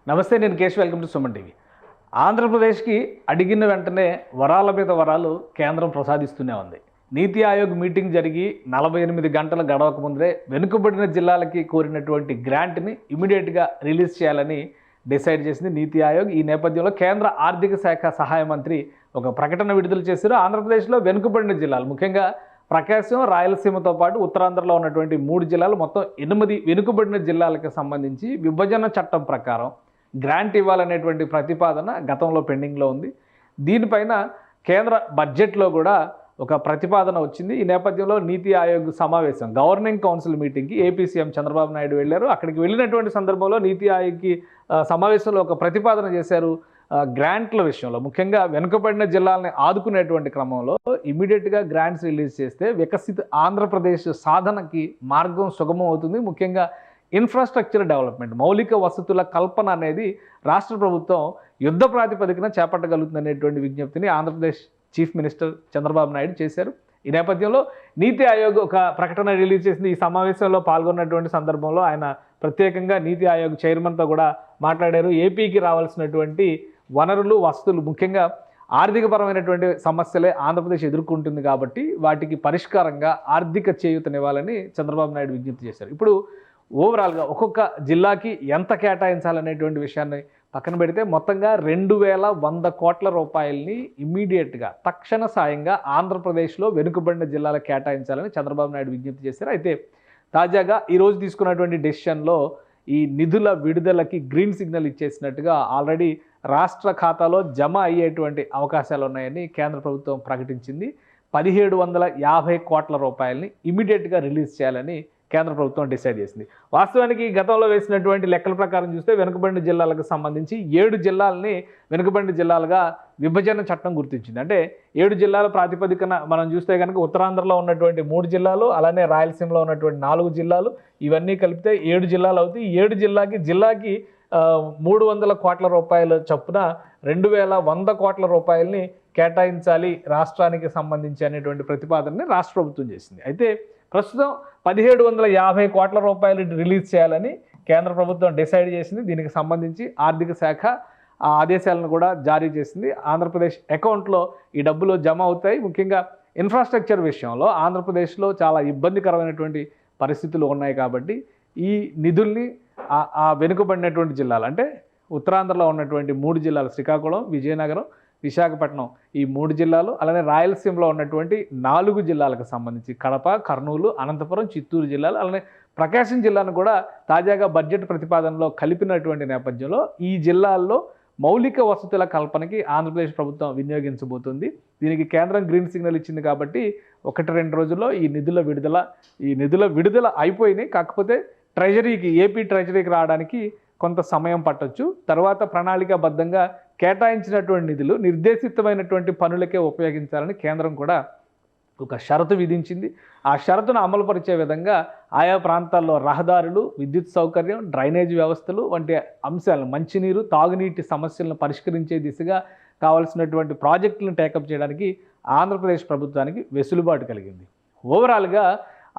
నమస్తే, నేను Keshav. Welcome to Suman TV. ఆంధ్రప్రదేశ్కి అడిగిన వెంటనే వరాల మీద వరాలు కేంద్రం ప్రసాదిస్తూనే ఉంది. నీతి ఆయోగ్ మీటింగ్ జరిగి 48 గంటలు గడవక ముందే వెనుకబడిన జిల్లాలకి కోరినటువంటి గ్రాంట్ని ఇమీడియట్గా రిలీజ్ చేయాలని డిసైడ్ చేసింది నీతి ఆయోగ్. ఈ నేపథ్యంలో కేంద్ర ఆర్థిక శాఖ సహాయ మంత్రి ఒక ప్రకటన విడుదల చేశారు. ఆంధ్రప్రదేశ్లో వెనుకబడిన జిల్లాలు, ముఖ్యంగా ప్రకాశం, రాయలసీమతో పాటు ఉత్తరాంధ్రలో ఉన్నటువంటి 3 జిల్లాలు, మొత్తం 8 వెనుకబడిన జిల్లాలకు సంబంధించి విభజన చట్టం ప్రకారం గ్రాంట్ ఇవ్వాలనేటువంటి ప్రతిపాదన గతంలో పెండింగ్లో ఉంది. దీనిపైన కేంద్ర బడ్జెట్లో కూడా ఒక ప్రతిపాదన వచ్చింది. ఈ నేపథ్యంలో నీతి ఆయోగ్ సమావేశం, గవర్నింగ్ కౌన్సిల్ మీటింగ్కి ఏపీ సీఎం చంద్రబాబు నాయుడు వెళ్ళారు. అక్కడికి వెళ్ళినటువంటి సందర్భంలో నీతి ఆయోగ్కి సమావేశంలో ఒక ప్రతిపాదన చేశారు. గ్రాంట్ల విషయంలో, ముఖ్యంగా వెనుకబడిన జిల్లాలని ఆదుకునేటువంటి క్రమంలో ఇమీడియట్గా గ్రాంట్స్ రిలీజ్ చేస్తే వికసిత ఆంధ్రప్రదేశ్ సాధనకి మార్గం సుగమం అవుతుంది. ముఖ్యంగా ఇన్ఫ్రాస్ట్రక్చర్ డెవలప్మెంట్, మౌలిక వసతుల కల్పన అనేది రాష్ట్ర ప్రభుత్వం యుద్ధ ప్రాతిపదికన చేపట్టగలుగుతుంది అనేటువంటి విజ్ఞప్తిని ఆంధ్రప్రదేశ్ చీఫ్ మినిస్టర్ చంద్రబాబు నాయుడు చేశారు. ఈ నేపథ్యంలో నీతి ఆయోగ్ ఒక ప్రకటన రిలీజ్ చేసింది. ఈ సమావేశంలో పాల్గొన్నటువంటి సందర్భంలో ఆయన ప్రత్యేకంగా నీతి ఆయోగ్ చైర్మన్తో కూడా మాట్లాడారు. ఏపీకి రావాల్సినటువంటి వనరులు, వసతులు, ముఖ్యంగా ఆర్థికపరమైనటువంటి సమస్యలే ఆంధ్రప్రదేశ్ ఎదుర్కొంటుంది కాబట్టి వాటికి పరిష్కారంగా ఆర్థిక చేయూతనివ్వాలని చంద్రబాబు నాయుడు విజ్ఞప్తి చేశారు. ఇప్పుడు ఓవరాల్గా ఒక్కొక్క జిల్లాకి ఎంత కేటాయించాలనేటువంటి విషయాన్ని పక్కన పెడితే మొత్తంగా 2100 కోట్ల రూపాయలని ఇమ్మీడియట్గా తక్షణ సాయంగా ఆంధ్రప్రదేశ్లో వెనుకబడిన జిల్లాలకు కేటాయించాలని చంద్రబాబు నాయుడు విజ్ఞప్తి చేశారు. అయితే తాజాగా ఈరోజు తీసుకున్నటువంటి డెసిషన్లో ఈ నిధుల విడుదలకి గ్రీన్ సిగ్నల్ ఇచ్చేసినట్టుగా ఆల్రెడీ రాష్ట్ర ఖాతాలో జమ అయ్యేటువంటి అవకాశాలు ఉన్నాయని కేంద్ర ప్రభుత్వం ప్రకటించింది. 1750 కోట్ల రూపాయలని ఇమీడియట్గా రిలీజ్ చేయాలని కేంద్ర ప్రభుత్వం డిసైడ్ చేసింది. వాస్తవానికి గతంలో వేసినటువంటి లెక్కల ప్రకారం చూస్తే వెనుకబడిన జిల్లాలకు సంబంధించి 7 జిల్లాలని వెనుకబడిన జిల్లాలుగా విభజన చట్టం గుర్తించింది. అంటే 7 జిల్లాల ప్రాతిపదికన మనం చూస్తే కనుక ఉత్తరాంధ్రలో ఉన్నటువంటి 3 జిల్లాలు, అలానే రాయలసీమలో ఉన్నటువంటి 4 జిల్లాలు, ఇవన్నీ కలిపితే 7 జిల్లాలు అవుతాయి. ఈ 7 జిల్లాకి 300 కోట్ల రూపాయల చొప్పున 2100 కోట్ల రూపాయలని కేటాయించాలి రాష్ట్రానికి సంబంధించి అనేటువంటి ప్రతిపాదనని రాష్ట్ర ప్రభుత్వం చేసింది. అయితే ప్రస్తుతం 1750 కోట్ల రూపాయలు రిలీజ్ చేయాలని కేంద్ర ప్రభుత్వం డిసైడ్ చేసింది. దీనికి సంబంధించి ఆర్థిక శాఖ ఆదేశాలను కూడా జారీ చేసింది. ఆంధ్రప్రదేశ్ అకౌంట్లో ఈ డబ్బులు జమ అవుతాయి. ముఖ్యంగా ఇన్ఫ్రాస్ట్రక్చర్ విషయంలో ఆంధ్రప్రదేశ్లో చాలా ఇబ్బందికరమైనటువంటి పరిస్థితులు ఉన్నాయి కాబట్టి ఈ నిధుల్ని ఆ వెనుకబడినటువంటి జిల్లాలు, అంటే ఉత్తరాంధ్రలో ఉన్నటువంటి 3 జిల్లాలు, శ్రీకాకుళం, విజయనగరం, విశాఖపట్నం, ఈ 3 జిల్లాలు, అలానే రాయలసీమలో ఉన్నటువంటి 4 జిల్లాలకు సంబంధించి కడప, కర్నూలు, అనంతపురం, చిత్తూరు జిల్లాలు, అలానే ప్రకాశం జిల్లాను కూడా తాజాగా బడ్జెట్ ప్రతిపాదనలో కలిపినటువంటి నేపథ్యంలో ఈ జిల్లాల్లో మౌలిక వసతుల కల్పనకి ఆంధ్రప్రదేశ్ ప్రభుత్వం వినియోగించబోతుంది. దీనికి కేంద్రం గ్రీన్ సిగ్నల్ ఇచ్చింది కాబట్టి 1-2 రోజుల్లో ఈ నిధుల విడుదల అయిపోయినాయి. కాకపోతే ఏపీ ట్రెజరీకి రావడానికి కొంత సమయం పట్టొచ్చు. తర్వాత ప్రణాళికాబద్ధంగా కేటాయించినటువంటి నిధులు నిర్దేశితమైనటువంటి పనులకే ఉపయోగించాలని కేంద్రం కూడా ఒక షరతు విధించింది. ఆ షరతును అమలుపరిచే విధంగా ఆయా ప్రాంతాల్లో రహదారులు, విద్యుత్ సౌకర్యం, డ్రైనేజ్ వ్యవస్థలు వంటి అంశాలను, మంచినీరు, తాగునీటి సమస్యలను పరిష్కరించే దిశగా కావాల్సినటువంటి ప్రాజెక్టులను టేకప్ చేయడానికి ఆంధ్రప్రదేశ్ ప్రభుత్వానికి వెసులుబాటు కలిగింది. ఓవరాల్గా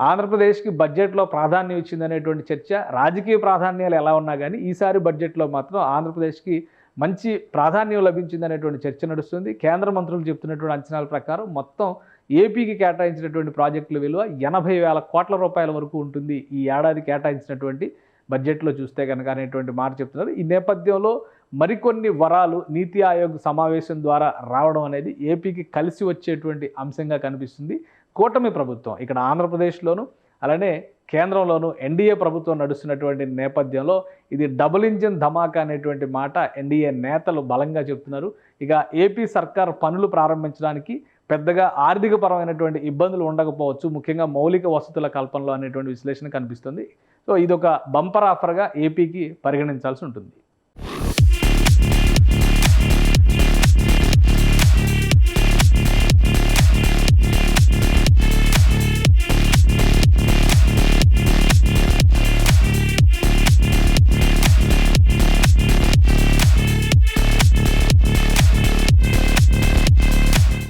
ఆంధ్రప్రదేశ్కి బడ్జెట్లో ప్రాధాన్యం ఇచ్చిందనేటువంటి చర్చ, రాజకీయ ప్రాధాన్యాలు ఎలా ఉన్నా కానీ ఈసారి బడ్జెట్లో మాత్రం ఆంధ్రప్రదేశ్కి మంచి ప్రాధాన్యం లభించిందనేటువంటి చర్చ నడుస్తుంది. కేంద్ర మంత్రులు చెప్తున్నటువంటి అంచనాల ప్రకారం మొత్తం ఏపీకి కేటాయించినటువంటి ప్రాజెక్టుల విలువ 80,000 కోట్ల రూపాయల వరకు ఉంటుంది ఈ ఏడాది కేటాయించినటువంటి బడ్జెట్లో చూస్తే కనుక అనేటువంటి మాట చెప్తున్నారు. ఈ నేపథ్యంలో మరికొన్ని వరాలు నీతి ఆయోగ్ సమావేశం ద్వారా రావడం అనేది ఏపీకి కలిసి వచ్చేటువంటి అంశంగా కనిపిస్తుంది. కూటమి ప్రభుత్వం ఇక్కడ ఆంధ్రప్రదేశ్లోను అలానే కేంద్రంలోనూ ఎన్డీఏ ప్రభుత్వం నడుస్తున్నటువంటి నేపథ్యంలో ఇది డబుల్ ఇంజిన్ ధమాకా అనేటువంటి మాట ఎన్డీఏ నేతలు బలంగా చెప్తున్నారు. ఇక ఏపీ సర్కార్ పనులు ప్రారంభించడానికి పెద్దగా ఆర్థికపరమైనటువంటి ఇబ్బందులు ఉండకపోవచ్చు, ముఖ్యంగా మౌలిక వసతుల కల్పనలో అనేటువంటి విశ్లేషణ కనిపిస్తుంది. సో ఇదొక బంపర్ ఆఫర్గా ఏపీకి పరిగణించాల్సి ఉంటుంది.